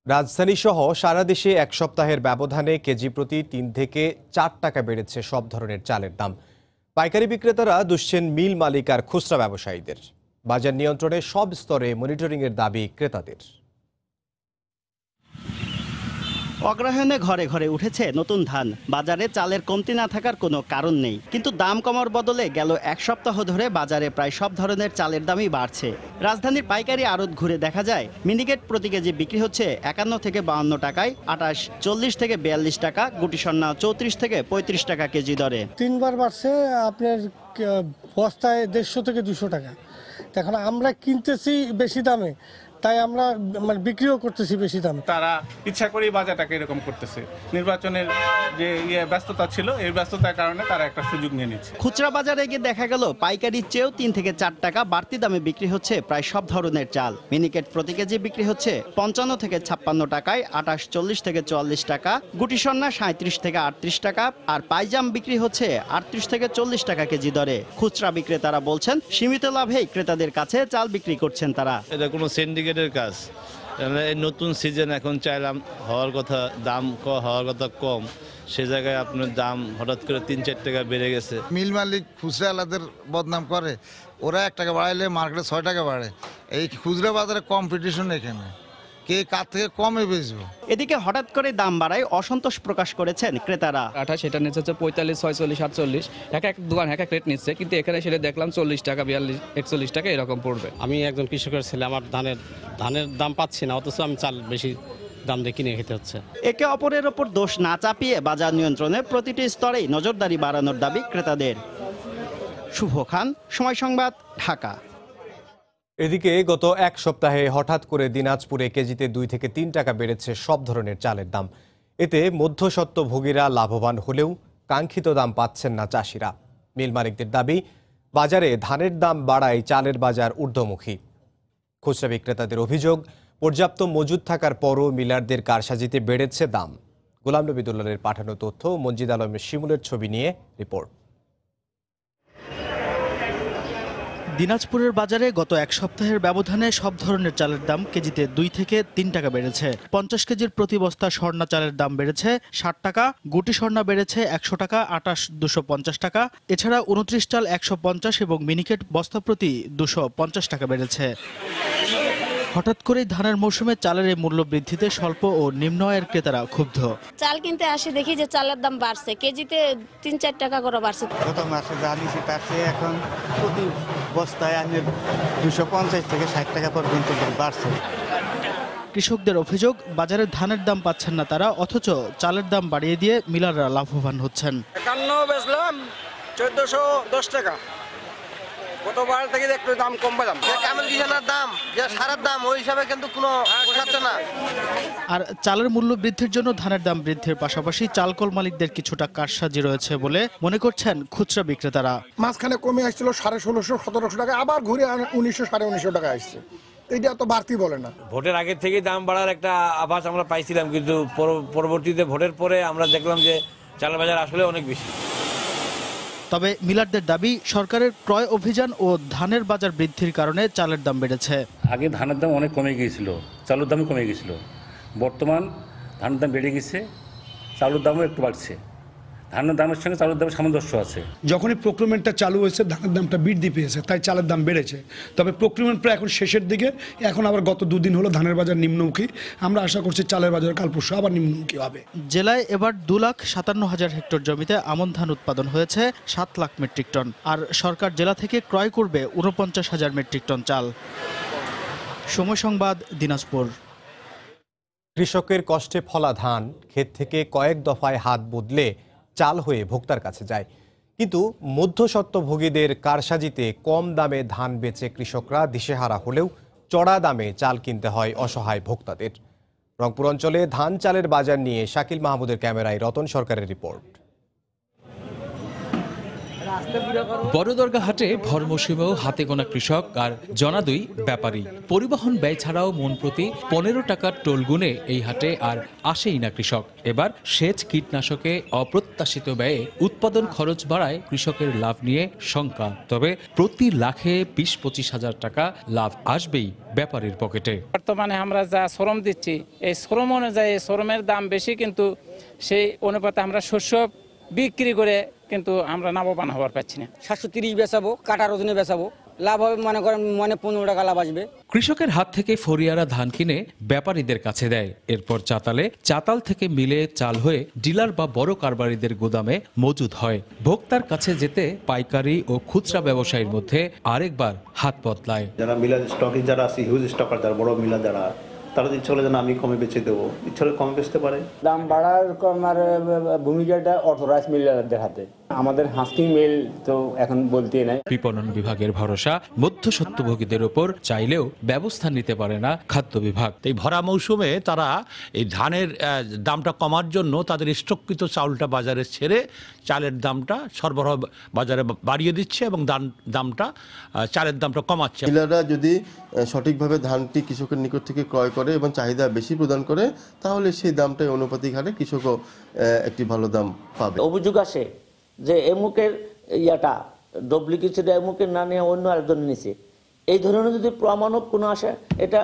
রাজধানী সহ সারা দেশে এক সপ্তাহের ব্যবধানে কেজি প্রতি ৩ থেকে ৪ টাকা বেড়েছে সব ধরনের চালের দাম। পাইকারি বিক্রেতারা দুষছেন মিল মালিক আর খুচরা ব্যবসায়ীদের। বাজার নিয়ন্ত্রণে সব স্তরে মনিটরিংয়ের দাবি ক্রেতাদের। অগ্রহায়ণে ঘরে ঘরে উঠেছে নতুন ধান। বাজারে চালের কমতি না থাকার কোনো কারণ নেই, কিন্তু দাম কমার বদলে গেল এক সপ্তাহ ধরে বাজারে প্রায় সব ধরনের চালের দামই বাড়ছে। রাজধানীর পাইকারি আড়ত ঘুরে দেখা যায় মিনিকেট প্রতি কেজি বিক্রি হচ্ছে ৫১ থেকে ৫২ টাকায়, আটাশ ৪০ থেকে ৪২ টাকা, গুটি সন্না ৩৪ থেকে ৩৫ টাকা কেজি দরে। তিনবার বাড়ছে আপনার বস্তায় ১৫০ থেকে ২০০ টাকা। এখন আমরা কিনতেছি বেশি দামে, তাই আমরা বিক্রিও করতেছি বেশি দামে। তারা ইচ্ছা করেই বাজারটাকে এরকম করতেছে। নির্বাচনের যে ব্যস্ততা ছিল, এই ব্যস্ততার কারণে তারা একটা সুযোগ নিয়ে নিচ্ছে। খুচরা বাজারে গিয়ে দেখা গেল পাইকারির চেয়েও ৩ থেকে ৪ টাকা বাড়তি দামে বিক্রি হচ্ছে প্রায় সব ধরনের চাল। মিনিকেট প্রতি কেজি বিক্রি হচ্ছে ৫৫ থেকে ৫৬ টাকায়, আটাশ ৪০ থেকে ৪৪ টাকা, গুটি সন্না ৩৭ থেকে ৩৮ টাকা, আর পাইজাম বিক্রি হচ্ছে ৩৮ থেকে ৪০ টাকা কেজি দরে। খুচরা বিক্রেতারা বলছেন সীমিত লাভেই ক্রেতাদের কাছে চাল বিক্রি করছেন তারা। এটা কোনো সিন্ডিকেটের কাজ। এই নতুন সিজন, এখন চাইলাম হওয়ার কথা, দাম হওয়ার কথা কম, সে জায়গায় আপনার দাম হঠাৎ করে ৩-৪ টাকা বেড়ে গেছে। মিল মালিক খুচরা আলাদের বদনাম করে, ওরা ১ টাকা বাড়াইলে মার্কেটে ৬ টাকা বাড়ে। এই খুচরা বাজারে কম্পিটিশন, এখানে কে কার থেকে কমে বেচবো। এদিকে হঠাৎ করে দাম বাড়ায় অসন্তোষ প্রকাশ করেছেন ক্রেতারা। আটা সেটা নিচ্ছে ৪৫, ৪৬, ৪৭, এক এক দোকান এক এক রেট নিচ্ছে, কিন্তু এখানে সেটা দেখলাম ৪০ টাকা, ৪২, ৪১ টাকা এরকম পড়বে। আমি একজন কৃষকের ছেলে, আমার ধানের দাম পাচ্ছি না, অথচ আমি চাল বেশি দাম দিয়ে কিনে খেতে হচ্ছে। একে অপরের ওপর দোষ না চাপিয়ে বাজার নিয়ন্ত্রণে প্রতিটি স্তরেই নজরদারি বাড়ানোর দাবি ক্রেতাদের। শুভ খান, সময় সংবাদ, ঢাকা। এদিকে গত এক সপ্তাহে হঠাৎ করে দিনাজপুরে কেজিতে ২ থেকে ৩ টাকা বেড়েছে সব ধরনের চালের দাম। এতে মধ্যস্বত্বভোগীরা লাভবান হলেও কাঙ্ক্ষিত দাম পাচ্ছেন না চাষিরা। মিল মালিকদের দাবি, বাজারে ধানের দাম বাড়ায় চালের বাজার ঊর্ধ্বমুখী। খুচরা বিক্রেতাদের অভিযোগ, পর্যাপ্ত মজুদ থাকার পরও মিলারদের কারসাজিতে বেড়েছে দাম। গোলাম নবী দুলালের পাঠানো তথ্য, মঞ্জিদ আলমের শিমুলের ছবি নিয়ে রিপোর্ট। দিনাজপুরের বাজারে গত এক সপ্তাহের ব্যবধানে সব ধরনের চালের দাম কেজিতে ২ থেকে ৩ টাকা বেড়েছে। ৫০ কেজির প্রতি বস্তা স্বর্ণা চালের দাম বেড়েছে ৬০ টাকা, গুটি স্বর্ণা বেড়েছে ১০০ টাকা, আটাশ ২৫০ টাকা, এছাড়া ২৯ চাল ১৫০ এবং মিনিকেট বস্তা প্রতি ২৫০ টাকা বেড়েছে। হঠাৎ করেই ধানের মৌসুমে চালের এই মূল্য বৃদ্ধিতে স্বল্প ও নিম্ন আয়ের ক্রেতারা ক্ষুব্ধ। চাল কিনতে আসি, দেখি যে চালের দাম বাড়ছে, কেজিতে ৩-৪ টাকা করে বাড়ছে। গত মাসে যা নিচে তারছে এখন প্রতি বস্তায় ২৫০ থেকে ৬০ টাকা পর্যন্ত বাড়ছে। কৃষকদের অভিযোগ, বাজারে ধানের দাম পাচ্ছেন না তারা, অথচ চালের দাম বাড়িয়ে দিয়ে মিলাররা লাভবান হচ্ছেন। ৫১ বেচলাম ১৪১০ টাকা, গতবার থেকে একটু দাম কম পেলাম। কেমন কিষানের দাম, যে সারের দাম, ওই হিসাবে কিন্তু কোনো পোষাচ্ছে না। আর চালের মূল্য বৃদ্ধির জন্য ধানের দাম বৃদ্ধির পাশাপাশি চালকল মালিকদের কিছুটা কারসাজি রয়েছে বলে মনে করছেন খুচরা বিক্রেতারা। মাঝখানে কমে আসছিল ১৬৫০, ১৭০০ টাকা, আবার ঘুরে ১৯০০, ১৯৫০ টাকা আসছে। এইটা তো বাড়তি বলে না। ভোটের আগে থেকে দাম বাড়ার একটা আভাস আমরা পাইছিলাম, কিন্তু পরবর্তীতে ভোটের পরে আমরা দেখলাম যে চালের বাজার আসলে অনেক বেশি। তবে মিলারদের দাবি, সরকারের ক্রয় অভিযান ও ধানের বাজার বৃদ্ধির কারণে চালের দাম বেড়েছে। আগে ধানের দাম অনেক কমে গিয়েছিল, চালুর দামও কমে গিয়েছিল। বর্তমান ধানের দাম বেড়ে গেছে, চালুর দামও একটু বাড়ছে। ধানের দামের সঙ্গে চালুর দামের সামঞ্জস্য আছে। যখনই প্রক্রিয়মেন্টটা চালু হয়েছে, ধানের দামটা বৃদ্ধি পেয়েছে, তাই চালের দাম বেড়েছে। তবে প্রক্রিয়মেন্ট প্রায় এখন শেষের দিকে, এখন আবার গত ২ দিন হলো ধানের বাজার নিম্নমুখী। আমরা আশা করছি চালের বাজার কাল পরশু আবার নিম্নমুখী হবে। জেলায় এবার ২,৫৭,০০০ হেক্টর জমিতে আমন ধান উৎপাদন হয়েছে ৭ লাখ মেট্রিক টন, আর সরকার জেলা থেকে ক্রয় করবে ৪৯,০০০ মেট্রিক টন চাল। সময় সংবাদ, দিনাজপুর। কৃষকের কষ্টে ফলা ধান ক্ষেত থেকে কয়েক দফায় হাত বদলে চাল হয়ে ভোক্তার কাছে যায়, কিন্তু মধ্যস্বত্বভোগীদের কারসাজিতে কম দামে ধান বেচে কৃষকরা দিশেহারা হলেও চড়া দামে চাল কিনতে হয় অসহায় ভোক্তাদের। রংপুর অঞ্চলে ধান চালের বাজার নিয়ে শাকিল মাহমুদের ক্যামেরায় রতন সরকারের রিপোর্ট। বড়দরগা হাটে ভর মৌসুমেও হাতে গোনা কৃষক আর জনাদুই ব্যাপারী। পরিবহন ব্যয় ছাড়াও মন প্রতি 15 টাকার টোল গুনে এই হাটে আর আসেই না কৃষক। এবার সেচ কীটনাশকে অপ্রত্যাশিত ব্যয়ে উৎপাদন খরচ বাড়ায় কৃষকের লাভ নিয়ে শঙ্কা। তবে প্রতি লাখে 20-25 হাজার টাকা লাভ আসবেই ব্যাপারীর পকেটে। বর্তমানে আমরা যা শ্রম দিচ্ছি এই শ্রম অনুযায়ী শ্রমের দাম বেশি, কিন্তু সেই অনুপাতে আমরা শস্য বিক্রি করে কিন্তু আমরা লাভবান হওয়ার পাচ্ছি না। 730 বেচাবো, কাটার ওজনে বেচাবো, লাভ হবে মনে করেন 15 টাকা লাভ আসবে। কৃষকের হাত থেকে ফরিয়ারা ধান কিনে ব্যাপারীদের কাছে দেয়, এরপর চাতাল থেকে মিলে চাল হয়ে ডিলার বা বড় কারবারিদের গোদামে মজুদ হয়। ভোক্তার কাছে যেতে পাইকারি ও খুচরা ব্যবসায়ীর মধ্যে আরেকবার হাত বদলায়। যারা মিলার স্টকে যারা আছে, হিউজ স্টকার যারা বড় মিলার যারা, তারা ইচ্ছা হলে যেন আমি কমে বেচে দেবো, ইচ্ছা হলে কমে বেচতে পারে। দাম বাড়ার কমার ভূমিকাটা অথরাইজ মিলারদের হাতে। আমাদের হাস্কিং মিল তো এখন বলতেই নাই। বিপণন বিভাগের ভরসা মধ্যস্বত্বভোগীদের ওপর চাইলেও ব্যবস্থা নিতে পারে না খাদ্য বিভাগ। এই ভরা মৌসুমে তারা এই ধানের দামটা কমার জন্য তাদের স্টককৃত চাউলটা বাজারে ছেড়ে চালের দামটা সরবরাহ বাজারে বাড়িয়ে দিচ্ছে এবং দামটা চালের দামটা কমাচ্ছে। মিলাররা যদি সঠিকভাবে ধানটি কৃষকের নিকট থেকে ক্রয় করে এবং চাহিদা বেশি প্রদান করে, তাহলে সেই দামটাই অনুপাতিক হারে কৃষকও একটি ভালো দাম পাবে। অভিযোগ আসে যে এমুকের ইয়াটা ডুপ্লিকেট এমুকের না নিয়ে অন্য আরেকজন নিছে, এই ধরনের যদি প্রমাণক কোনো আসে, এটা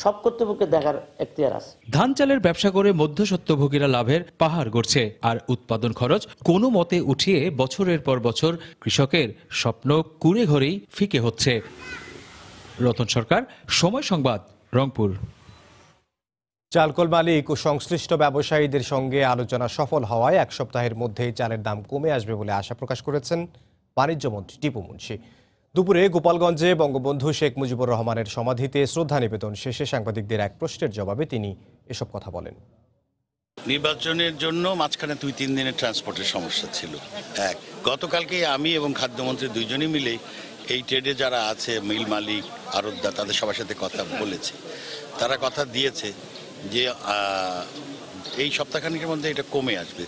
সব কর্তৃপক্ষের দেখার এখতিয়ার আছে। ধান চালের ব্যবসা করে মধ্যস্বত্বভোগীরা লাভের পাহাড় গড়ছে, আর উৎপাদন খরচ কোনো মতে উঠিয়ে বছরের পর বছর কৃষকের স্বপ্ন কুড়ে ঘরেই ফিকে হচ্ছে। রতন সরকার, সময় সংবাদ, রংপুর। চালকল মালিক ও সংশ্লিষ্ট ব্যবসায়ীদের সঙ্গে আলোচনা সফল হওয়ায় 1 সপ্তাহের মধ্যেই চালের দাম কমে আসবে বলে আশা প্রকাশ করেছেন বাণিজ্যমন্ত্রী টিপু মুন্সি। দুপুরে গোপালগঞ্জে বঙ্গবন্ধু শেখ মুজিবুর রহমানের সমাধিতে শ্রদ্ধা নিবেদন শেষে সাংবাদিকদের এক প্রশ্নের জবাবে তিনি এসব কথা বলেন। নির্বাচনের জন্য মাঝখানে 2-3 দিনের ট্রান্সপোর্টের সমস্যা ছিল। গতকালকে আমি এবং খাদ্যমন্ত্রী দুইজনই মিলে এই ট্রেডে যারা আছে, মিল মালিক, আড়তদার, তাদের সবার সাথে কথা বলেছে। তারা কথা দিয়েছে যে এই সপ্তাহখানেকের মধ্যে এটা কমে আসবে।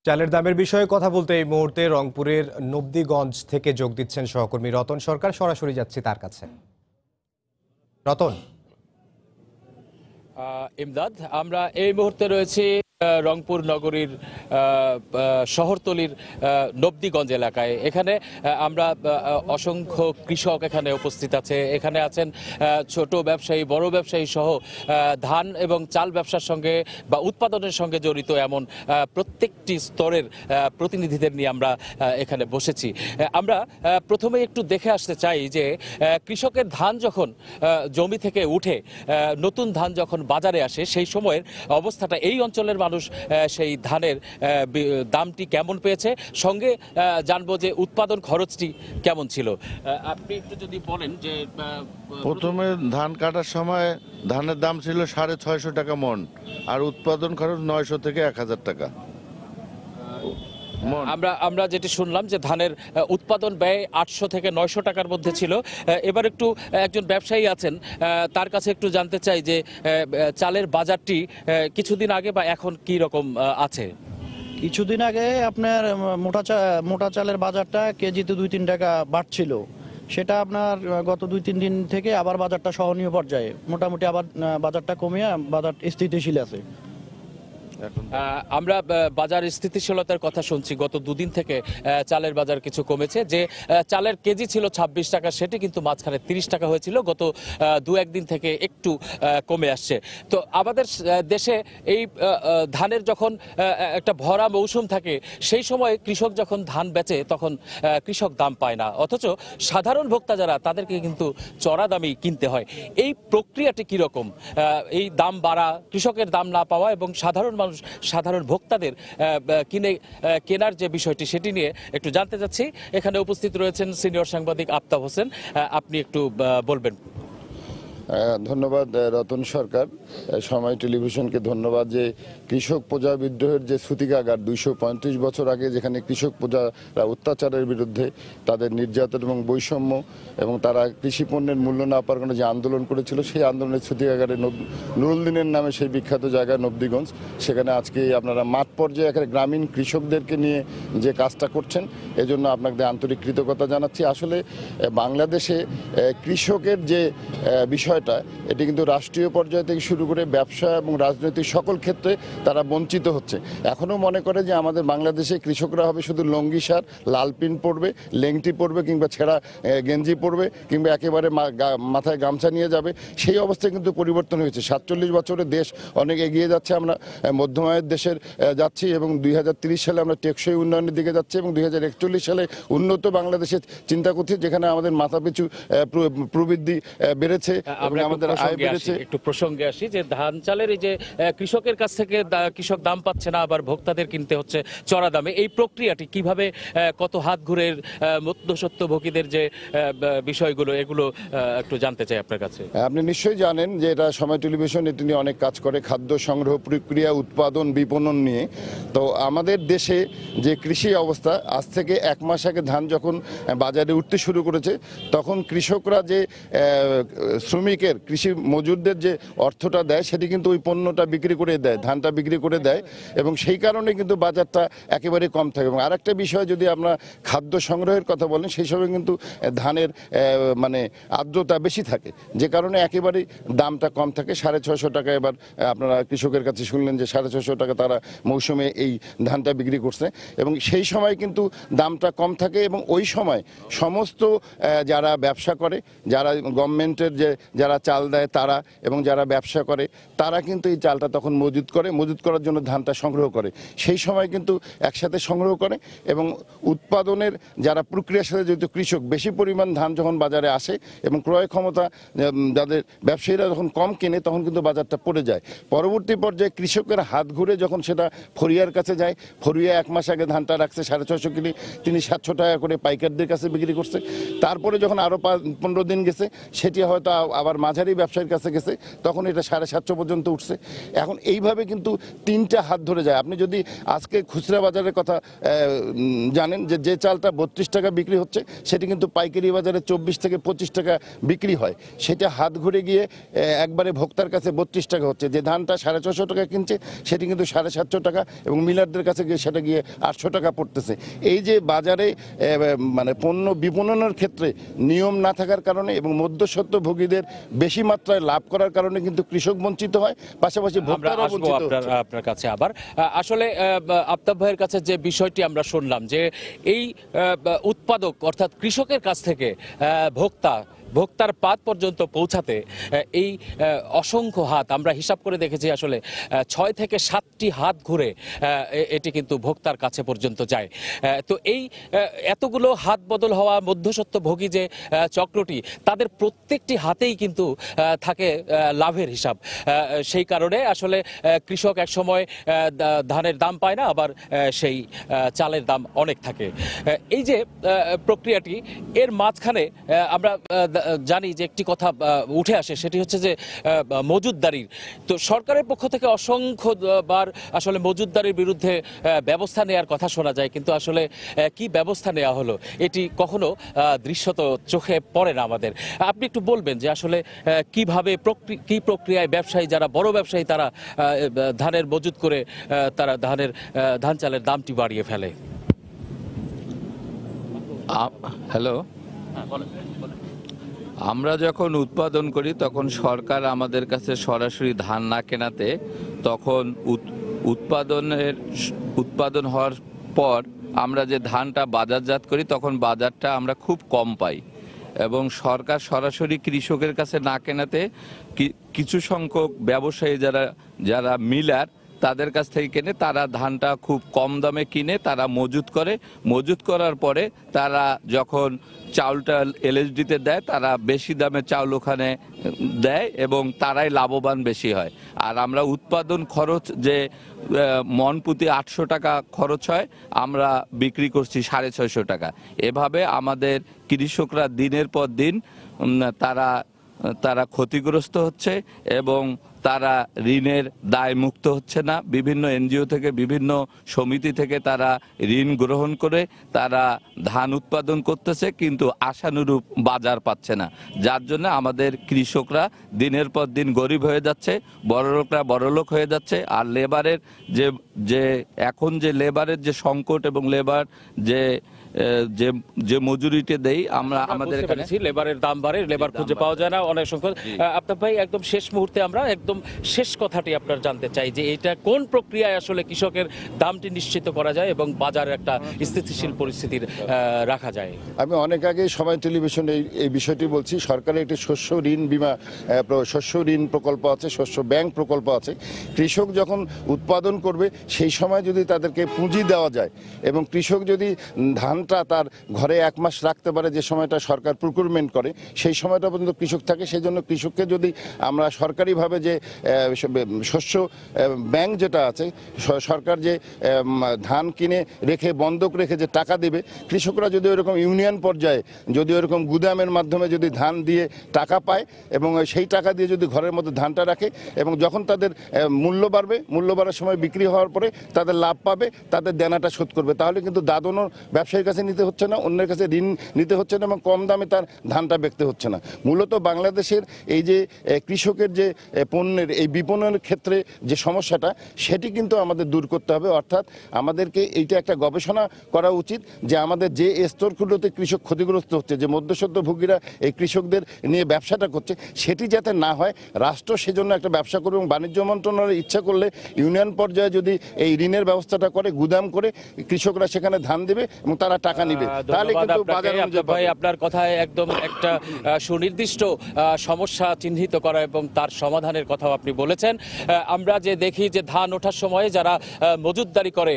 চালের দামের বিষয়ে কথা বলতে এই মুহূর্তে রংপুরের নবদীগঞ্জ থেকে যোগ দিচ্ছেন সহকর্মী রতন সরকার। সরাসরি যাচ্ছি তার কাছে। রতন। ইমদাদ, আমরা এই মুহূর্তে রয়েছি রংপুর নগরীর শহরতলির নবদীগঞ্জ এলাকায়। এখানে আমরা অসংখ্য কৃষক এখানে উপস্থিত আছে। এখানে আছেন ছোট ব্যবসায়ী, বড় ব্যবসায়ী সহ ধান এবং চাল ব্যবসার সঙ্গে বা উৎপাদনের সঙ্গে জড়িত এমন প্রত্যেকটি স্তরের প্রতিনিধিদের নিয়ে আমরা এখানে বসেছি। আমরা প্রথমে একটু দেখে আসতে চাই যে কৃষকের ধান যখন জমি থেকে উঠে নতুন ধান যখন বাজারে আসে, সেই সময়ের অবস্থাটা এই অঞ্চলের মানুষ সেই ধানের দামটি কেমন পেয়েছে, সঙ্গে জানবো যে উৎপাদন খরচটি কেমন ছিল। আপনি একটু যদি বলেন যে প্রথমে ধান কাটার সময় ধানের দাম ছিল 650 টাকা মন, আর উৎপাদন খরচ 900 থেকে 1000 টাকা। আমরা যেটি শুনলাম যে ধানের উৎপাদন ব্যয় 800 থেকে 900 টাকার মধ্যে ছিল। এবার একটু একজন ব্যবসায়ী আছেন, তার কাছে একটু জানতে চাই যে চালের বাজারটি কিছুদিন আগে বা এখন কি রকম আছে। কিছুদিন আগে আপনার মোটা চালের বাজারটা কেজিতে 2-3 টাকা বাড়ছিল, সেটা আপনার গত 2-3 দিন থেকে আবার বাজারটা সহনীয় পর্যায়ে, মোটামুটি আবার বাজারটা কমিয়ে বাজার স্থিতিশীল আছে। আমরা বাজার স্থিতিশীলতার কথা শুনছি। গত 2 দিন থেকে চালের বাজার কিছু কমেছে। যে চালের কেজি ছিল 26 টাকা, সেটি কিন্তু মাঝখানে 30 টাকা হয়েছিল। গত 2-1 দিন থেকে একটু কমে আসছে। তো আমাদের দেশে এই ধানের যখন একটা ভরা মৌসুম থাকে, সেই সময় কৃষক যখন ধান বেচে তখন কৃষক দাম পায় না, অথচ সাধারণ ভোক্তা যারা, তাদেরকে কিন্তু চড়া দামই কিনতে হয়। এই প্রক্রিয়াটি কীরকম? এই দাম বাড়া, কৃষকের দাম না পাওয়া এবং সাধারণ ভোক্তাদের কেনার যে বিষয়টি, সেটি নিয়ে একটু জানতে চাচ্ছি। এখানে উপস্থিত রয়েছেন সিনিয়র সাংবাদিক আফতাব হোসেন, আপনি একটু বলবেন। ধন্যবাদ রতন সরকার। সময় টেলিভিশনকে ধন্যবাদ যে কৃষক প্রজা বিদ্রোহের যে সূতিকাগার 235 বছর আগে যেখানে কৃষক প্রজারা অত্যাচারের বিরুদ্ধে তাদের নির্যাতন এবং বৈষম্য এবং তারা কৃষি পণ্যের মূল্য না পাওয়ার কারণে যে আন্দোলন করেছিল সেই আন্দোলনের সূতিকাগারে নুরুলদিনের নামে সেই বিখ্যাত জায়গা নবদিগঞ্জ, সেখানে আজকে আপনারা মাঠ পর্যায়ে এখানে গ্রামীণ কৃষকদেরকে নিয়ে যে কাজটা করছেন এজন্য আপনাদের আন্তরিক কৃতজ্ঞতা জানাচ্ছি। আসলে বাংলাদেশে কৃষকের যে বিষয়টা এটি কিন্তু রাষ্ট্রীয় পর্যায় থেকে শুরু করে ব্যবসা এবং রাজনৈতিক সকল ক্ষেত্রে তারা বঞ্চিত হচ্ছে। এখনও মনে করে যে আমাদের বাংলাদেশে কৃষকরা হবে শুধু লঙ্গি শার্ট, লাল পিন পরবে, লেংটি পরবে কিংবা ছেঁড়া গেঞ্জি পরবে কিংবা একেবারে মাথায় গামছা নিয়ে যাবে। সেই অবস্থায় কিন্তু পরিবর্তন হয়েছে। 47 বছরে দেশ অনেক এগিয়ে যাচ্ছে, আমরা মধ্যম আয়ের দেশের যাচ্ছি এবং 2030 সালে আমরা টেকসই উন্নয়নের দিকে যাচ্ছি এবং 2041 সালে উন্নত বাংলাদেশের চিন্তা করছি যেখানে আমাদের মাথাপিছু প্রবৃদ্ধি বেড়েছে এবং আমাদের আয় বেড়েছে। একটু প্রসঙ্গে আসি যে ধান চালের এই যে কৃষকের কাছ থেকে কৃষক দাম পাচ্ছে না, আবার ভোক্তাদের কিনতে হচ্ছে চড়া দামে, এই প্রক্রিয়াটি কিভাবে কত হাত ঘুরের মধ্যস্বত্বভোগীদের যে বিষয়গুলো এগুলো একটু জানতে চাই আপনার কাছে। আপনি নিশ্চয়ই জানেন যে এটা সময় টেলিভিশন এটি নিয়ে অনেক কাজ করে, খাদ্য সংগ্রহ প্রক্রিয়া, উৎপাদন, বিপণন নিয়ে। তো আমাদের দেশে যে কৃষি অবস্থা, আজ থেকে 1 মাস আগে ধান যখন বাজারে উঠতে শুরু করেছে তখন কৃষকরা যে শ্রমিকের কৃষি মজুরদের যে অর্থটা দেয় সেটি কিন্তু ওই পণ্যটা বিক্রি করে দেয়, ধানটা বিক্রি করে দেয় এবং সেই কারণে কিন্তু বাজারটা একেবারে কম থাকে। এবং আরেকটা বিষয় যদি আমরা খাদ্য সংগ্রহের কথা বলেন সেই সময় কিন্তু ধানের মানে আর্দ্রতা বেশি থাকে, যে কারণে একেবারেই দামটা কম থাকে। 650 টাকা এবার আপনারা কৃষকের কাছে শুনলেন যে 650 টাকা তারা মৌসুমে এই ধানটা বিক্রি করছে এবং সেই সময় কিন্তু দামটা কম থাকে এবং ওই সময় সমস্ত যারা ব্যবসা করে, যারা গভর্নমেন্টের যারা চাল দেয় তারা এবং যারা ব্যবসা করে তারা কিন্তু এই চালটা তখন মজুত করার জন্য ধানটা সংগ্রহ করে। সেই সময় কিন্তু একসাথে সংগ্রহ করে এবং উৎপাদনের যারা প্রক্রিয়ার সাথে জড়িত কৃষক বেশি পরিমাণ ধান যখন বাজারে আসে এবং ক্রয় ক্ষমতা যাদের ব্যবসায়ীরা যখন কম কেনে তখন কিন্তু বাজারটা পড়ে যায়। পরবর্তী পর্যায়ে কৃষকের হাত ঘুরে যখন সেটা ফরিয়ার কাছে যায়, ফরিয়া 1 মাস আগে ধানটা রাখছে 650 কিলো, তিনি 700 টাকা করে পাইকারদের কাছে বিক্রি করছে। তারপরে যখন আরও 15 দিন গেছে সেটি হয়তো আবার মাঝারি ব্যবসায়ীর কাছে গেছে, তখন এটা 750 পর্যন্ত উঠছে। এখন এইভাবে কিন্তু 3টা হাত ধরে যায়। আপনি যদি আজকে খুচরা বাজারের কথা জানেন যে চালটা 32 টাকা বিক্রি হচ্ছে সেটি কিন্তু পাইকারি বাজারে 24 থেকে 25 টাকা বিক্রি হয়, সেটা হাত ঘুরে গিয়ে একবারে ভোক্তার কাছে 32 টাকা হচ্ছে। যে ধানটা 650 টাকা কিনছে সেটি কিন্তু 750 টাকা এবং মিলারদের কাছে গিয়ে সেটা গিয়ে 800 টাকা পড়তেছে। এই যে বাজারে মানে পণ্য বিপণনের ক্ষেত্রে নিয়ম না থাকার কারণে এবং মধ্যস্বত্বভোগীদের বেশি মাত্রায় লাভ করার কারণে কিন্তু কৃষক বঞ্চিত হয়, পাশাপাশি ভোক্তারাও বঞ্চিত হচ্ছে। আপনার কাছে আবার আসলে আফতাব ভাইয়ের কাছে যে বিষয়টি আমরা শুনলাম যে এই উৎপাদক অর্থাৎ কৃষকের কাছ থেকে ভোক্তার পাত পর্যন্ত পৌঁছাতে এই অসংখ্য হাত, আমরা হিসাব করে দেখেছি আসলে 6 থেকে 7টি হাত ঘুরে এটি কিন্তু ভোক্তার কাছে পর্যন্ত যায়। তো এই এতগুলো হাত বদল হওয়া মধ্যস্বত্বভোগী যে চক্রটি, তাদের প্রত্যেকটি হাতেই কিন্তু থাকে লাভের হিসাব। সেই কারণে আসলে কৃষক এক সময় ধানের দাম পায় না, আবার সেই চালের দাম অনেক থাকে। এই যে প্রক্রিয়াটি, এর মাঝখানে আমরা জানি যে একটি কথা উঠে আসে, সেটি হচ্ছে যে মজুতদারির। তো সরকারের পক্ষ থেকে অসংখ্যবার আসলে মজুতদারির বিরুদ্ধে ব্যবস্থা নেওয়ার কথা শোনা যায়, কিন্তু আসলে কি ব্যবস্থা নেওয়া হলো এটি কখনো দৃশ্যত চোখে পড়ে না আমাদের। আপনি একটু বলবেন যে আসলে কিভাবে কি প্রক্রিয়ায় ব্যবসায়ী, যারা বড় ব্যবসায়ী, তারা ধানের মজুত করে তারা ধান চালের দামটি বাড়িয়ে ফেলে। হ্যালো, আমরা যখন উৎপাদন করি তখন সরকার আমাদের কাছে সরাসরি ধান না কেনাতে তখন উৎপাদন হওয়ার পর আমরা যে ধানটা বাজারজাত করি তখন বাজারটা আমরা খুব কম পাই এবং সরকার সরাসরি কৃষকের কাছে না কেনাতে কিছু সংখ্যক ব্যবসায়ী যারা মিলার তাদের কাছ থেকে কেনে, তারা ধানটা খুব কম দামে কিনে তারা মজুত করার পরে তারা যখন চাউলটা এলএসডিতে দেয় তারা বেশি দামে চাউল ওখানে দেয় এবং তারাই লাভবান বেশি হয়। আর আমরা উৎপাদন খরচ যে মন প্রতি 800 টাকা খরচ হয়, আমরা বিক্রি করছি 650 টাকা। এভাবে আমাদের কৃষকরা দিনের পর দিন তারা তারা ক্ষতিগ্রস্ত হচ্ছে এবং তারা ঋণের দায় মুক্ত হচ্ছে না। বিভিন্ন এনজিও থেকে, বিভিন্ন সমিতি থেকে তারা ঋণ গ্রহণ করে তারা ধান উৎপাদন করতেছে, কিন্তু আশানুরূপ বাজার পাচ্ছে না, যার জন্য আমাদের কৃষকরা দিনের পর দিন গরিব হয়ে যাচ্ছে, বড়লোকরা বড়লোক হয়ে যাচ্ছে। আর লেবারের যে এখন যে লেবারের যে সংকট এবং লেবার যে মজুরিতে দেই আমরা আমাদের এখানে লেবারের দাম বাড়ে, লেবার খুঁজে পাওয়া যায় না অনেক সংখ্যক। আপনার ভাই একদম শেষ মুহূর্তে আমরা একদম শেষ কথাটি আপনার জানতে চাই যে এটা কোন প্রক্রিয়ায় আসলে কৃষকের দামটি নিশ্চিত করা যায় এবং বাজারে একটা স্থিতিশীল পরিস্থিতির রাখা যায়। আমি অনেক আগে সময় টেলিভিশনে এই বিষয়টি বলছি। সরকারের একটি শস্য ঋণ বীমা শস্য ঋণ প্রকল্প আছে, শস্য ব্যাংক প্রকল্প আছে। কৃষক যখন উৎপাদন করবে সেই সময় যদি তাদেরকে পুঁজি দেওয়া যায় এবং কৃষক যদি ধানটা তার ঘরে 1 মাস রাখতে পারে, যে সময়টা সরকার প্রকিউরমেন্ট করে সেই সময়টা পর্যন্ত কৃষক থাকে। সেই জন্য কৃষককে যদি আমরা সরকারিভাবে যে শস্য ব্যাংক যেটা আছে, সরকার যে ধান কিনে রেখে বন্ধক রেখে যে টাকা দেবে, কৃষকরা যদি ওইরকম ইউনিয়ন পর্যায়ে যদি ওইরকম গুদামের মাধ্যমে যদি ধান দিয়ে টাকা পায় এবং সেই টাকা দিয়ে যদি ঘরের মধ্যে ধানটা রাখে এবং যখন তাদের মূল্য বাড়বে, মূল্য বাড়ার সময় বিক্রি হওয়ার পরে তাদের লাভ পাবে, তাদের দেনাটা শোধ করবে, তাহলে কিন্তু দাদনও ব্যবসায়ীর কাছে নিতে হচ্ছে না, অন্যের কাছে ঋণ নিতে হচ্ছে না এবং কম দামে তার ধানটা বিকতে হচ্ছে না। মূলত বাংলাদেশের এই যে কৃষকের যে পণ্যের এই বিপণনের ক্ষেত্রে যে সমস্যাটা, সেটি কিন্তু আমাদের দূর করতে হবে। অর্থাৎ আমাদেরকে এইটা একটা গবেষণা করা উচিত যে আমাদের যে স্তরগুলোতে কৃষক ক্ষতিগ্রস্ত হচ্ছে, যে মধ্যস্বত্বভোগীরা এই কৃষকদের নিয়ে ব্যবসাটা করছে, সেটি যাতে না হয় রাষ্ট্র সেজন্য একটা ব্যবসা করবে এবং বাণিজ্য মন্ত্রণালয় ইচ্ছা করলে ইউনিয়ন পর্যায়ে যদি এই ঋণের ব্যবস্থাটা করে, গুদাম করে কৃষকরা সেখানে ধান দেবে এবং তারা টাকা নিবে, তাহলে কিন্তু বাজার ভাই আপনার কথায় একদম একটা সুনির্দিষ্ট সমস্যা চিহ্নিত করা এবং তার সমাধানের কথাও আপনি বলেছেন। আমরা যে দেখি যে ধান ওঠার সময় যারা মজুতদারি করে,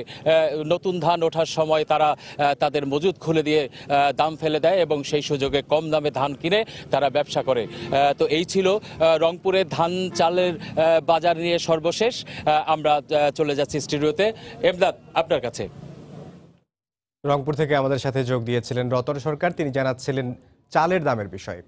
নতুন ধান ওঠার সময় তারা তাদের মজুদ খুলে দিয়ে দাম ফেলে দেয় এবং সেই সুযোগে কম দামে ধান কিনে তারা ব্যবসা করে। তো এই ছিল রংপুরের ধান চালের বাজার নিয়ে সর্বশেষ। আমরা চলে যাচ্ছি স্টুডিওতে। এমদাদ, আপনার কাছে। রংপুর থেকে আমাদের সাথে যোগ দিয়েছিলেন রতন সরকার, তিনি জানাচ্ছিলেন চালের দামের বিষয়ে।